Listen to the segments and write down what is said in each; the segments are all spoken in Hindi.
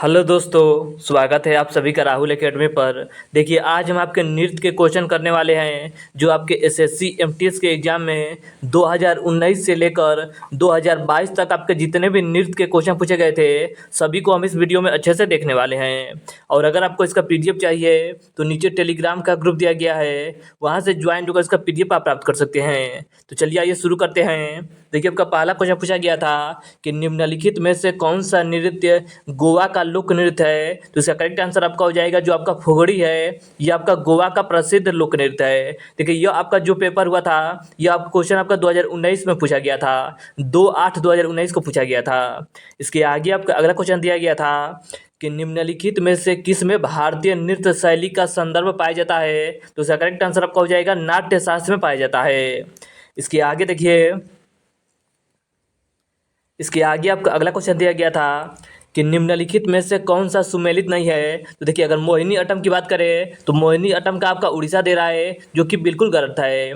हेलो दोस्तों, स्वागत है आप सभी का राहुल एकेडमी पर। देखिए, आज हम आपके नृत्य के क्वेश्चन करने वाले हैं जो आपके एसएससी एमटीएस के एग्ज़ाम में 2019 से लेकर 2022 तक आपके जितने भी नृत्य के क्वेश्चन पूछे गए थे, सभी को हम इस वीडियो में अच्छे से देखने वाले हैं। और अगर आपको इसका पीडीएफ चाहिए तो नीचे टेलीग्राम का ग्रुप दिया गया है, वहाँ से ज्वाइन होकर इसका पीडीएफ आप प्राप्त कर सकते हैं। तो चलिए आइए शुरू करते हैं। देखिए, आपका पहला क्वेश्चन पूछा गया था कि निम्नलिखित में से कौन सा नृत्य गोवा का लोक नृत्य है। तो इसका करेक्ट आंसर आपका हो जाएगा जो आपका फुगड़ी है, ये आपका गोवा का प्रसिद्ध लोक नृत्य है। देखिए, यह आपका जो पेपर हुआ था, यह आप क्वेश्चन आपका 2019 में पूछा गया था, 2/8/2019 को पूछा गया था। इसके आगे आपका अगला क्वेश्चन दिया गया था कि निम्नलिखित में से किस में भारतीय नृत्य शैली का संदर्भ पाया जाता है। तो इसका करेक्ट आंसर आपका हो जाएगा नाट्य शास्त्र में पाया जाता है। इसके आगे देखिए, इसके आगे आपका अगला क्वेश्चन दिया गया था कि निम्नलिखित में से कौन सा सुमेलित नहीं है। तो देखिए, अगर मोहिनी अट्टम की बात करें तो मोहिनी अट्टम का आपका उड़ीसा दे रहा है, जो कि बिल्कुल गलत है।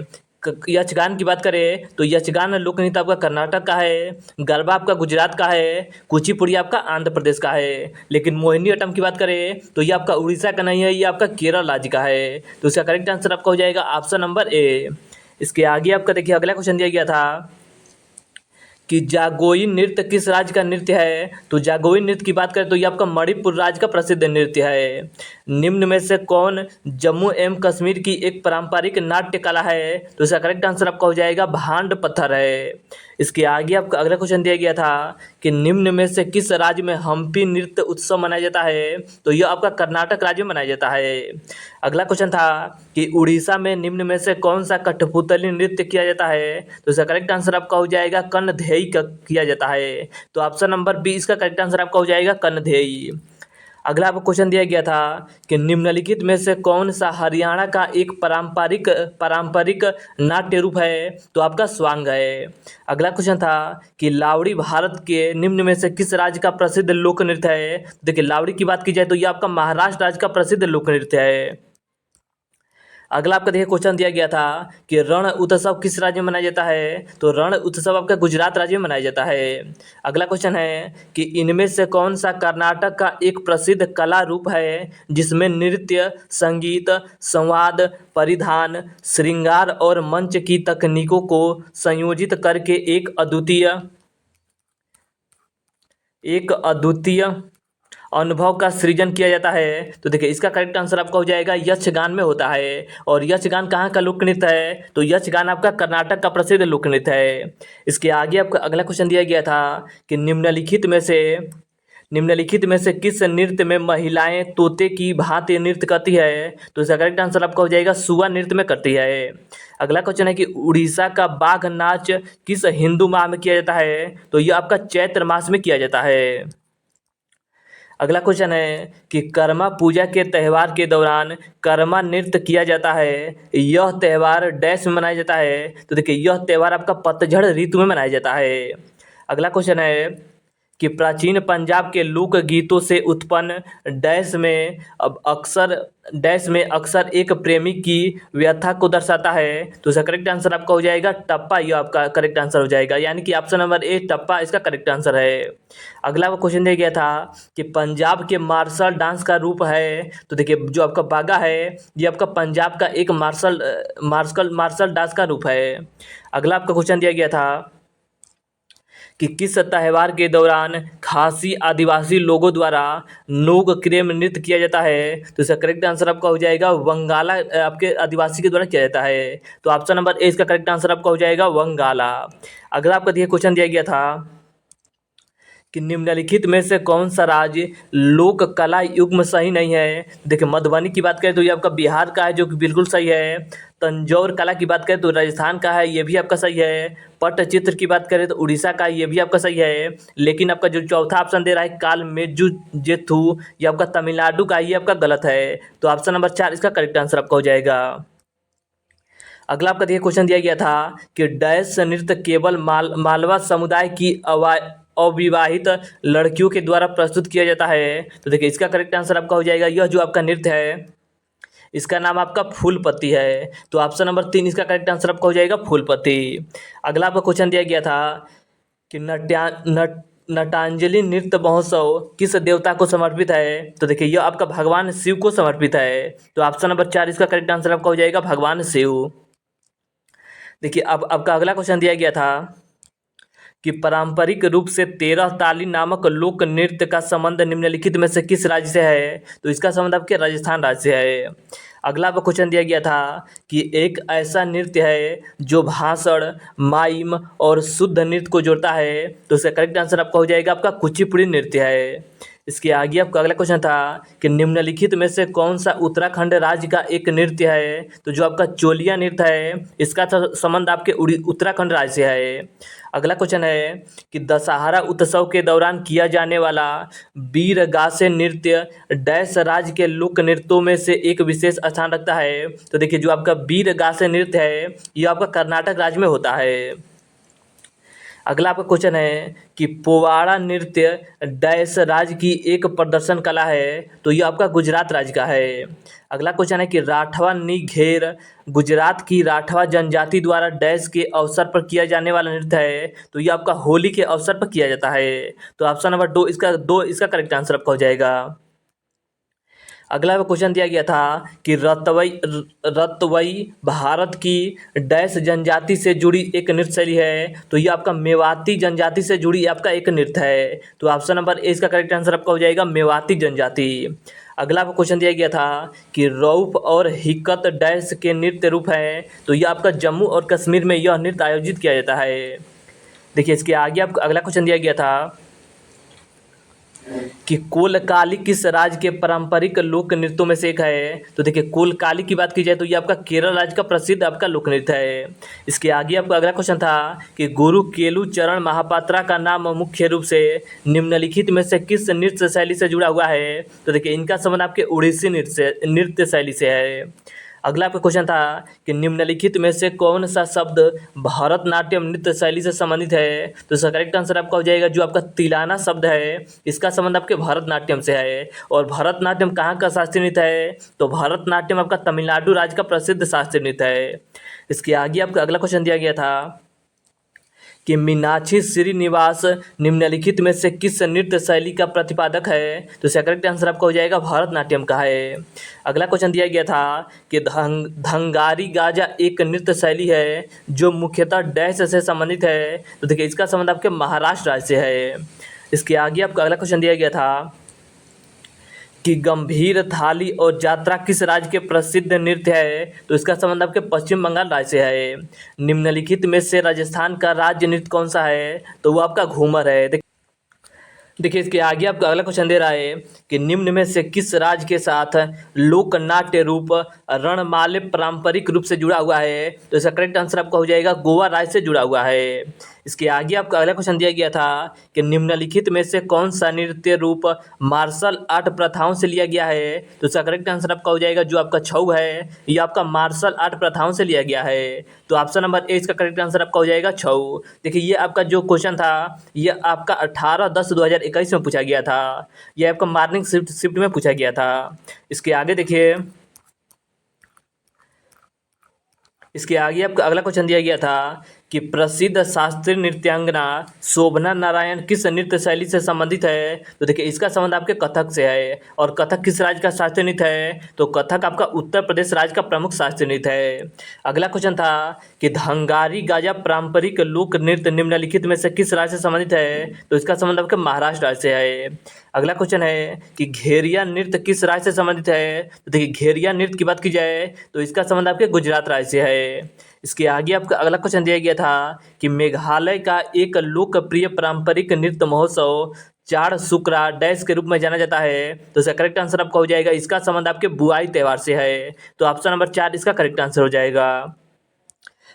यक्षगान की बात करें तो यक्षगान लोक नृत्य आपका कर्नाटक का है, गरबा आपका गुजरात का है, कुचिपुड़ी आपका आंध्र प्रदेश का है। लेकिन मोहिनी अट्टम की बात करें तो ये आपका उड़ीसा का नहीं है, ये आपका केरल राज्य का है। तो इसका करेक्ट आंसर आपका हो जाएगा ऑप्शन नंबर ए। इसके आगे आपका देखिए अगला क्वेश्चन दिया गया था कि जागोई नृत्य किस राज्य का नृत्य है। तो जागोई नृत्य की बात करें तो ये आपका मणिपुर राज्य का प्रसिद्ध नृत्य है। निम्न में से कौन जम्मू एवं कश्मीर की एक पारंपरिक नाट्य कला है। तो इसका करेक्ट आंसर आपका हो जाएगा भांड पत्थर है। इसके आगे आपका अगला क्वेश्चन दिया गया था कि निम्न में से किस राज्य में हम्पी नृत्य उत्सव मनाया जाता है। तो यह आपका कर्नाटक राज्य में मनाया जाता है। अगला क्वेश्चन था कि उड़ीसा में निम्न में से कौन सा कठपुतली नृत्य किया जाता है। तो इसका करेक्ट आंसर आपका हो जाएगा कन्नधेई का किया जाता है। तो ऑप्शन नंबर बी इसका करेक्ट आंसर आपका हो जाएगा कन्नधेई। अगला आपको क्वेश्चन दिया गया था कि निम्नलिखित में से कौन सा हरियाणा का एक पारंपरिक पारंपरिक नाट्य रूप है। तो आपका स्वांग है। अगला क्वेश्चन था कि लावड़ी भारत के निम्न में से किस राज्य का प्रसिद्ध लोक नृत्य है। देखिए, लावड़ी की बात की जाए तो ये आपका महाराष्ट्र राज्य का प्रसिद्ध लोक नृत्य है। अगला आपका देखिए क्वेश्चन दिया गया था कि रण उत्सव किस राज्य में मनाया जाता है। तो रण उत्सव आपका गुजरात राज्य में मनाया जाता है। अगला क्वेश्चन है कि इनमें से कौन सा कर्नाटक का एक प्रसिद्ध कला रूप है जिसमें नृत्य, संगीत, संवाद, परिधान, श्रृंगार और मंच की तकनीकों को संयोजित करके एक अद्वितीय अनुभव का सृजन किया जाता है। तो देखिए, इसका करेक्ट आंसर आपका हो जाएगा यक्षगान में होता है। और यक्षगान कहाँ का लोक नृत्य है। तो यक्षगान आपका कर्नाटक का प्रसिद्ध लोक नृत्य है। इसके आगे आपका अगला क्वेश्चन दिया गया था कि निम्नलिखित में से किस नृत्य में महिलाएं तोते की भांति नृत्य करती है। तो इसका करेक्ट आंसर आपका हो जाएगा सुआ नृत्य में करती है। अगला क्वेश्चन है कि उड़ीसा का बाघ नाच किस हिंदू माह में किया जाता है। तो यह आपका चैत्र मास में किया जाता है। अगला क्वेश्चन है कि कर्मा पूजा के त्यौहार के दौरान कर्मा नृत्य किया जाता है, यह त्यौहार डैश में मनाया जाता है। तो देखिए, यह त्यौहार आपका पतझड़ ऋतु में मनाया जाता है। अगला क्वेश्चन है कि प्राचीन पंजाब के लोक गीतों से उत्पन्न डैश में अक्सर एक प्रेमी की व्यथा को दर्शाता है। तो इसका करेक्ट आंसर आपका हो जाएगा टप्पा, यह आपका करेक्ट आंसर हो जाएगा, यानी कि ऑप्शन नंबर ए टप्पा इसका करेक्ट आंसर है। अगला क्वेश्चन दिया गया था कि पंजाब के मार्शल डांस का रूप है। तो देखिए, जो आपका बागा है ये आपका पंजाब का एक मार्शल डांस का रूप है। अगला आपका क्वेश्चन दिया गया था कि किस त्यौहार के दौरान खासी आदिवासी लोगों द्वारा नोग क्रेम नृत्य किया जाता है। तो इसका करेक्ट आंसर आपका हो जाएगा वंगाला, आपके आदिवासी के द्वारा किया जाता है। तो ऑप्शन नंबर ए इसका करेक्ट आंसर आपका हो जाएगा वंगाला। अगला आपका देखिए क्वेश्चन दिया गया था कि निम्नलिखित में से कौन सा राज्य लोक कला युग्म सही नहीं है। देखिए, मधुबनी की बात करें तो ये आपका बिहार का है, जो कि बिल्कुल सही है। तंजौर कला की बात करें तो राजस्थान का है, ये भी आपका सही है। पट्टचित्र की बात करें तो उड़ीसा का, ये भी आपका सही है। लेकिन आपका जो चौथा ऑप्शन दे रहा है काल मेजू जेथू, ये आपका तमिलनाडु का, ये आपका गलत है। तो ऑप्शन नंबर 4 इसका करेक्ट आंसर आपका हो जाएगा। अगला आपका देखिए क्वेश्चन दिया गया था कि डैश नृत्य केवल मालवा समुदाय की अविवाहित लड़कियों के द्वारा प्रस्तुत किया जाता है। तो देखिए, इसका करेक्ट आंसर आपका हो जाएगा, यह जो आपका नृत्य है इसका नाम आपका फूलपति है। तो ऑप्शन नंबर 3 इसका करेक्ट आंसर आपका हो जाएगा फूलपति। अगला आपका क्वेश्चन दिया गया था कि नटांजलि नृत्य महोत्सव किस देवता को समर्पित है? तो देखिए यह आपका भगवान शिव को समर्पित है। तो ऑप्शन नंबर 4 इसका करेक्ट आंसर आपका हो जाएगा भगवान शिव। देखिए अब आपका अगला क्वेश्चन दिया गया था कि पारंपरिक रूप से 13 ताली नामक लोक नृत्य का संबंध निम्नलिखित में से किस राज्य से है? तो इसका संबंध आपके राजस्थान राज्य से है। अगला आपको क्वेश्चन दिया गया था कि एक ऐसा नृत्य है जो भाषण, माइम और शुद्ध नृत्य को जोड़ता है। तो इसका करेक्ट आंसर आपका हो जाएगा आपका कुचिपुड़ी नृत्य है। इसके आगे आपका अगला क्वेश्चन था कि निम्नलिखित में से कौन सा उत्तराखंड राज्य का एक नृत्य है? तो जो आपका चोलिया नृत्य है इसका संबंध आपके उत्तराखंड राज्य से है। अगला क्वेश्चन है कि दशहरा उत्सव के दौरान किया जाने वाला वीर गासे नृत्य डैश राज्य के लोक नृत्यों में से एक विशेष स्थान रखता है। तो देखिए जो आपका वीर गासे नृत्य है ये आपका कर्नाटक राज्य में होता है। अगला आपका क्वेश्चन है कि पोवाड़ा नृत्य डैश राज्य की एक प्रदर्शन कला है। तो ये आपका गुजरात राज्य का है। अगला क्वेश्चन है कि राठवा निघेर गुजरात की राठवा जनजाति द्वारा डैश के अवसर पर किया जाने वाला नृत्य है। तो ये आपका होली के अवसर पर किया जाता है। तो ऑप्शन नंबर 2 इसका करेक्ट आंसर आपका हो जाएगा। अगला क्वेश्चन दिया गया था कि रतवई भारत की डैश जनजाति से जुड़ी एक नृत्य शैली है। तो ये आपका मेवाती जनजाति से जुड़ी आपका एक नृत्य है। तो ऑप्शन नंबर ए इसका करेक्ट आंसर आपका हो जाएगा मेवाती जनजाति। अगला आपको क्वेश्चन दिया गया था कि रऊफ और हिकत डैश के नृत्य रूप हैं। तो ये आपका जम्मू और कश्मीर में यह नृत्य आयोजित किया जाता है। देखिए इसके आगे आपको अगला क्वेश्चन दिया गया था कि कोलकाली किस राज्य के पारंपरिक लोक नृत्यों में से एक है। तो देखिए कोलकाली की बात की जाए तो ये आपका केरल राज्य का प्रसिद्ध आपका लोक नृत्य है। इसके आगे आपका अगला क्वेश्चन था कि गुरु केलू चरण महापात्रा का नाम मुख्य रूप से निम्नलिखित में से किस नृत्य शैली से जुड़ा हुआ है। तो देखिए इनका संबंध आपके उड़ीसी नृत्य शैली से है। अगला आपका क्वेश्चन था कि निम्नलिखित में से कौन सा शब्द भरतनाट्यम नृत्य शैली से संबंधित है। तो इसका करेक्ट आंसर आपका हो जाएगा जो आपका तिलाना शब्द है इसका संबंध आपके भरतनाट्यम से है। और भरतनाट्यम कहाँ का शास्त्रीय नृत्य है? तो भरतनाट्यम आपका तमिलनाडु राज्य का प्रसिद्ध शास्त्रीय नृत्य है। इसके आगे आपका अगला क्वेश्चन दिया गया था कि मीनाक्षी श्रीनिवास निम्नलिखित में से किस नृत्य शैली का प्रतिपादक है। तो इसका करेक्ट आंसर आपका हो जाएगा भरतनाट्यम का है। अगला क्वेश्चन दिया गया था कि धंगारी गाजा एक नृत्य शैली है जो मुख्यतः डैश से संबंधित है। तो देखिए इसका संबंध आपके महाराष्ट्र राज्य से है। इसके आगे आपका अगला क्वेश्चन दिया गया था कि गंभीर थाली और यात्रा किस राज्य के प्रसिद्ध नृत्य है। तो इसका संबंध आपके पश्चिम बंगाल राज्य से है। निम्नलिखित में से राजस्थान का राज्य नृत्य कौन सा है? तो वो आपका घूमर है। देखिए इसके आगे आपका अगला क्वेश्चन दे रहा है कि निम्न में से किस राज्य के साथ लोक नाट्य रूप रणमाले पारंपरिक रूप से जुड़ा हुआ है। तो इसका करेक्ट आंसर आपका हो जाएगा गोवा राज्य से जुड़ा हुआ है। इसके आगे आपका अगला क्वेश्चन दिया गया था कि निम्नलिखित में से कौन सा नृत्य रूप मार्शल आर्ट प्रथाओं से लिया गया है। तो इसका करेक्ट आंसर आपका हो जाएगा जो आपका छऊ है ये आपका मार्शल आर्ट प्रथाओं से लिया गया है। तो ऑप्शन नंबर ए इसका करेक्ट आंसर आपका हो जाएगा छऊ। देखिए ये आपका जो क्वेश्चन था ये आपका 18/10/2021 में पूछा गया था। ये आपका मॉर्निंग शिफ्ट में पूछा गया था। इसके आगे देखिए इसके आगे आपका अगला क्वेश्चन दिया गया था कि प्रसिद्ध शास्त्रीय नृत्यांगना शोभना नारायण किस नृत्य शैली से संबंधित है। तो देखिए इसका संबंध आपके कथक से है। और कथक किस राज्य का शास्त्रीय नृत्य है? तो कथक आपका उत्तर प्रदेश राज्य का प्रमुख शास्त्रीय नृत्य है। अगला क्वेश्चन था कि धंगारी गाजा पारंपरिक लोक नृत्य निम्नलिखित में से किस राज्य से संबंधित है। तो इसका संबंध आपके महाराष्ट्र राज्य से है। अगला क्वेश्चन है कि घेरिया नृत्य किस राज्य से संबंधित है। तो देखिए घेरिया नृत्य की बात की जाए तो इसका संबंध आपके गुजरात राज्य से है। इसके आगे आपका अगला क्वेश्चन दिया गया था कि मेघालय का एक लोकप्रिय पारंपरिक नृत्य महोत्सव चार शुक्रा डैश के रूप में जाना जाता है। तो इसका करेक्ट आंसर आपका हो जाएगा इसका संबंध आपके बुआई त्योहार से है। तो ऑप्शन नंबर 4 इसका करेक्ट आंसर हो जाएगा।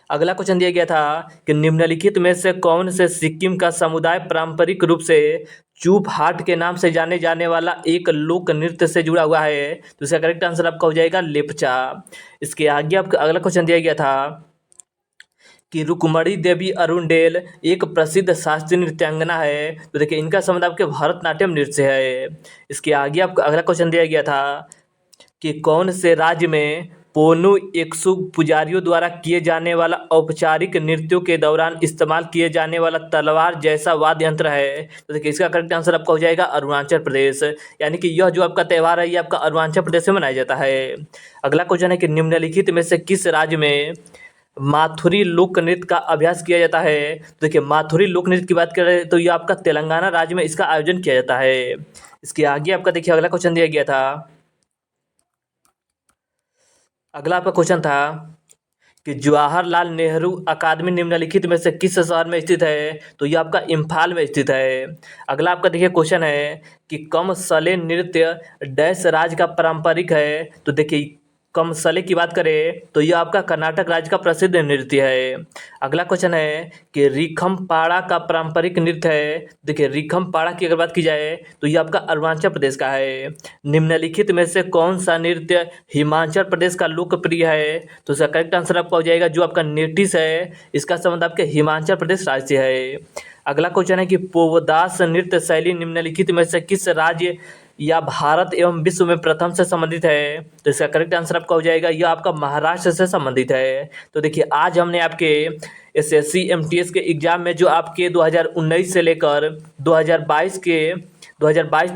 अगला क्वेश्चन दिया गया था कि निम्नलिखित में से कौन से सिक्किम का समुदाय पारंपरिक रूप से चूप हाट के नाम से जाने जाने वाला एक लोक नृत्य से जुड़ा हुआ है। तो इसका करेक्ट आंसर आपका हो जाएगा लेपचा। इसके आगे आपका अगला क्वेश्चन दिया गया था कि रुक्मणी देवी अरुणडेल एक प्रसिद्ध शास्त्रीय नृत्यांगना है। तो देखिए इनका संबंध आपके भरतनाट्यम नृत्य से है। इसके आगे आपका अगला क्वेश्चन दिया गया था कि कौन से राज्य में पोनु एक्सु पुजारियों द्वारा किए जाने वाला औपचारिक नृत्यों के दौरान इस्तेमाल किए जाने वाला तलवार जैसा वाद्य यंत्र है? तो देखिए इसका करेक्ट आंसर आपका हो जाएगा अरुणाचल प्रदेश। यानी कि यह जो आपका त्यौहार है ये आपका अरुणाचल प्रदेश में मनाया जाता है। अगला क्वेश्चन है कि निम्नलिखित में से किस राज्य में माथुरी लोक नृत्य का अभ्यास किया जाता है? तो देखिए माथुरी लोक नृत्य की बात करें तो ये आपका तेलंगाना राज्य में इसका आयोजन किया जाता है। इसके आगे आपका देखिए अगला क्वेश्चन दिया गया था। अगला आपका क्वेश्चन था कि जवाहरलाल नेहरू अकादमी निम्नलिखित में से किस शहर में स्थित है? तो ये आपका इम्फाल में स्थित है। अगला आपका देखिए क्वेश्चन है कि कमसले नृत्य डैश राज्य का पारंपरिक है? तो देखिए कमसले की बात करें तो ये आपका कर्नाटक राज्य का प्रसिद्ध नृत्य है। अगला क्वेश्चन है कि रिखमपाड़ा का पारंपरिक नृत्य है? देखिए रिखमपाड़ा की अगर बात की जाए तो ये आपका अरुणाचल प्रदेश का है। निम्नलिखित में से कौन सा नृत्य हिमाचल प्रदेश का लोकप्रिय है? तो इसका करेक्ट आंसर आपका हो जाएगा जो आपका नेटिस है इसका संबंध आपके हिमाचल प्रदेश राज्य से है। अगला क्वेश्चन है कि पोवदास नृत्य शैली निम्नलिखित में से किस राज्य या भारत एवं विश्व में प्रथम से संबंधित है? तो इसका करेक्ट आंसर आपका हो जाएगा यह आपका महाराष्ट्र से संबंधित है। तो देखिए आज हमने आपके एसएससी एमटीएस के एग्जाम में जो आपके 2019 से लेकर 2022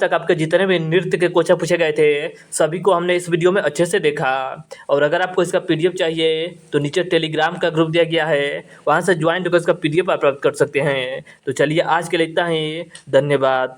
तक आपके जितने भी नृत्य के क्वेश्चन पूछे गए थे सभी को हमने इस वीडियो में अच्छे से देखा। और अगर आपको इसका पीडीएफ चाहिए तो नीचे टेलीग्राम का ग्रुप दिया गया है, वहाँ से ज्वाइन होकर इसका पीडीएफ आप प्राप्त कर सकते हैं। तो चलिए आज के लिए इतना ही, धन्यवाद।